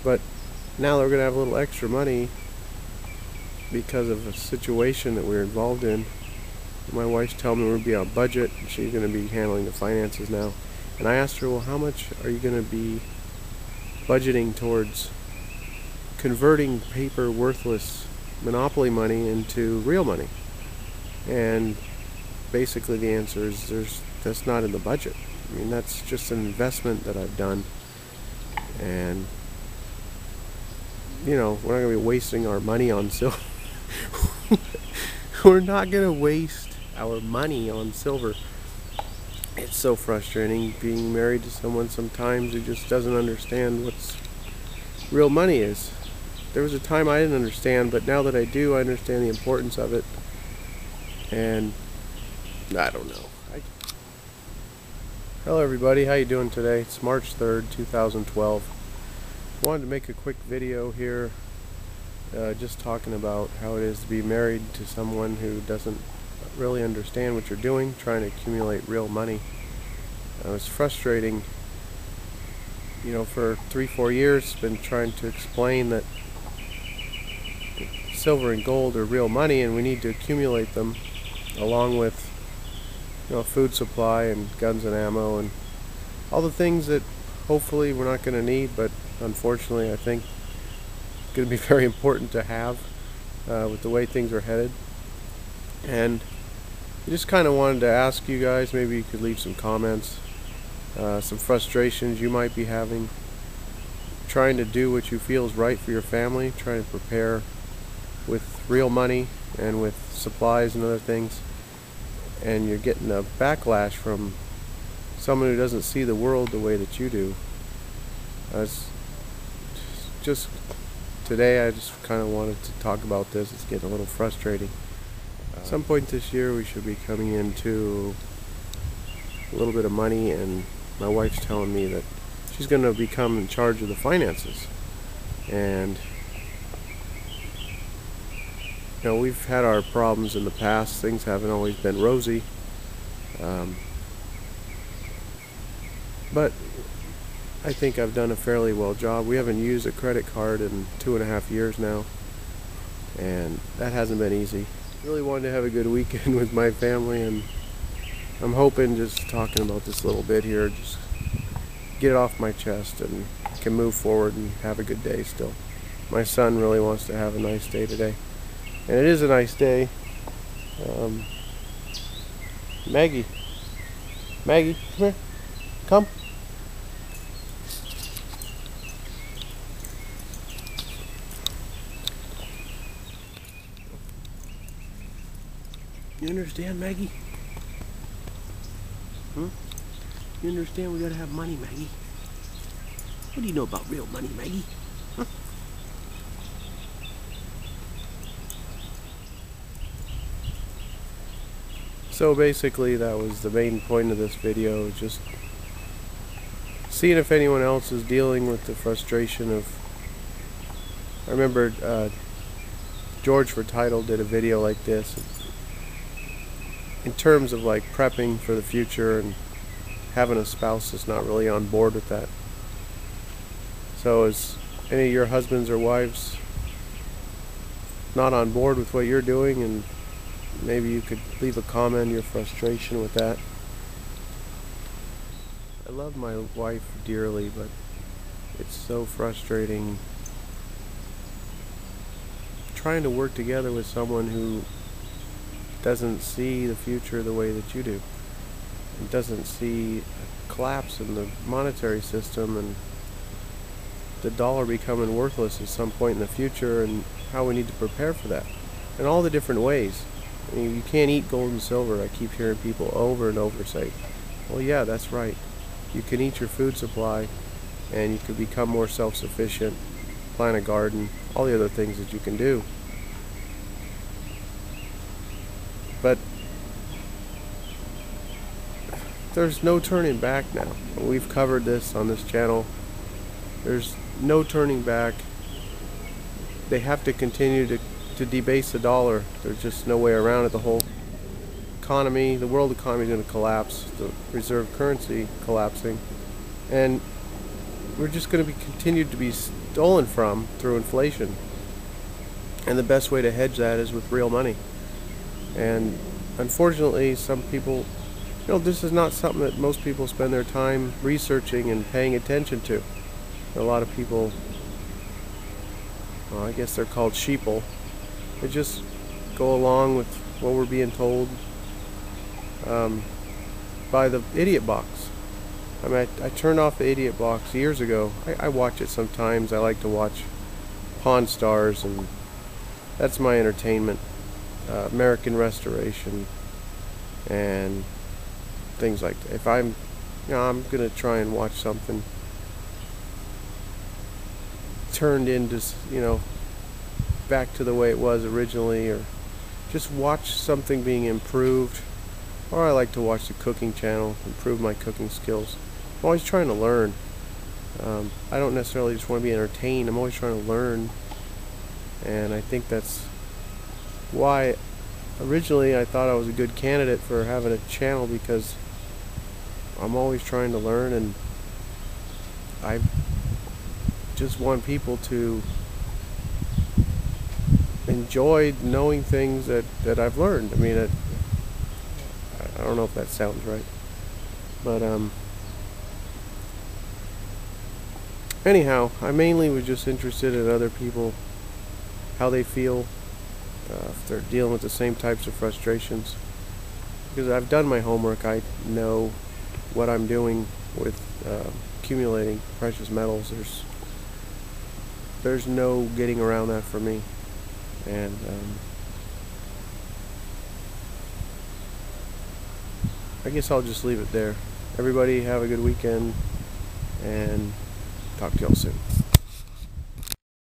But now they're going to have a little extra money because of a situation that we're involved in. My wife's telling me we're going to be on budget. She's going to be handling the finances now. And I asked her, well, how much are you going to be budgeting towards converting paper worthless monopoly money into real money? And basically the answer is that's not in the budget. I mean, that's just an investment that I've done. And, you know, we're not going to be wasting our money on silver. We're not going to waste our money on silver. It's so frustrating being married to someone sometimes who just doesn't understand what real money is. There was a time I didn't understand, but now that I do, I understand the importance of it. And I don't know. Hello everybody, how you doing today? It's March 3rd, 2012. I wanted to make a quick video here just talking about how it is to be married to someone who doesn't really understand what you're doing, trying to accumulate real money. It's frustrating. You know, for 3-4 years been trying to explain that silver and gold are real money and we need to accumulate them along with, you know, food supply and guns and ammo and all the things that hopefully we're not going to need, but unfortunately I think it's going to be very important to have with the way things are headed. And I just kind of wanted to ask you guys, maybe you could leave some comments, some frustrations you might be having, trying to do what you feel is right for your family, trying to prepare with real money and with supplies and other things, and you're getting a backlash from someone who doesn't see the world the way that you do. Just today I just kind of wanted to talk about this. It's getting a little frustrating. At some point this year we should be coming into a little bit of money, and my wife's telling me that she's going to become in charge of the finances. And you know, we've had our problems in the past. Things haven't always been rosy. But I think I've done a fairly well job. We haven't used a credit card in 2.5 years now, and that hasn't been easy. Really wanted to have a good weekend with my family, and I'm hoping just talking about this a little bit here, just get it off my chest and can move forward and have a good day still. My son really wants to have a nice day today, and it is a nice day. Maggie, come here, come. You understand, Maggie? You understand we gotta have money, Maggie? What do you know about real money, Maggie? So basically that was the main point of this video, just seeing if anyone else is dealing with the frustration of... I remember George for Title did a video like this in terms of like prepping for the future and having a spouse that's not really on board with that. So is any of your husbands or wives not on board with what you're doing? And maybe you could leave a comment, your frustration with that. I love my wife dearly, but it's so frustrating trying to work together with someone who doesn't see the future the way that you do. It doesn't see a collapse in the monetary system and the dollar becoming worthless at some point in the future, and how we need to prepare for that in all the different ways. I mean, you can't eat gold and silver. I keep hearing people over and over say, well, yeah, that's right. You can eat your food supply and you can become more self-sufficient, plant a garden, all the other things that you can do. But there's no turning back now. We've covered this on this channel. There's no turning back. They have to continue to debase the dollar. There's just no way around it. The whole economy, the world economy is going to collapse. The reserve currency collapsing. And we're just going to be continued to be stolen from through inflation. And the best way to hedge that is with real money. And unfortunately, some people, this is not something that most people spend their time researching and paying attention to. A lot of people, well, I guess they're called sheeple. They just go along with what we're being told by the idiot box. I mean, I turned off the idiot box years ago. I watch it sometimes. I like to watch Pawn Stars, and that's my entertainment. American Restoration and things like that. If I'm gonna try and watch something turned into, back to the way it was originally, or just watch something being improved. Or I like to watch the cooking channel, improve my cooking skills. I'm always trying to learn. I don't necessarily just want to be entertained. I'm always trying to learn, and I think that's why originally I thought I was a good candidate for having a channel, because I'm always trying to learn, and I just want people to enjoy knowing things that I've learned. I mean, I don't know if that sounds right, but anyhow, I mainly was just interested in other people, how they feel, if they're dealing with the same types of frustrations. Because I've done my homework, I know what I'm doing with accumulating precious metals. There's no getting around that for me, and I guess I'll just leave it there. Everybody have a good weekend, and talk to y'all soon.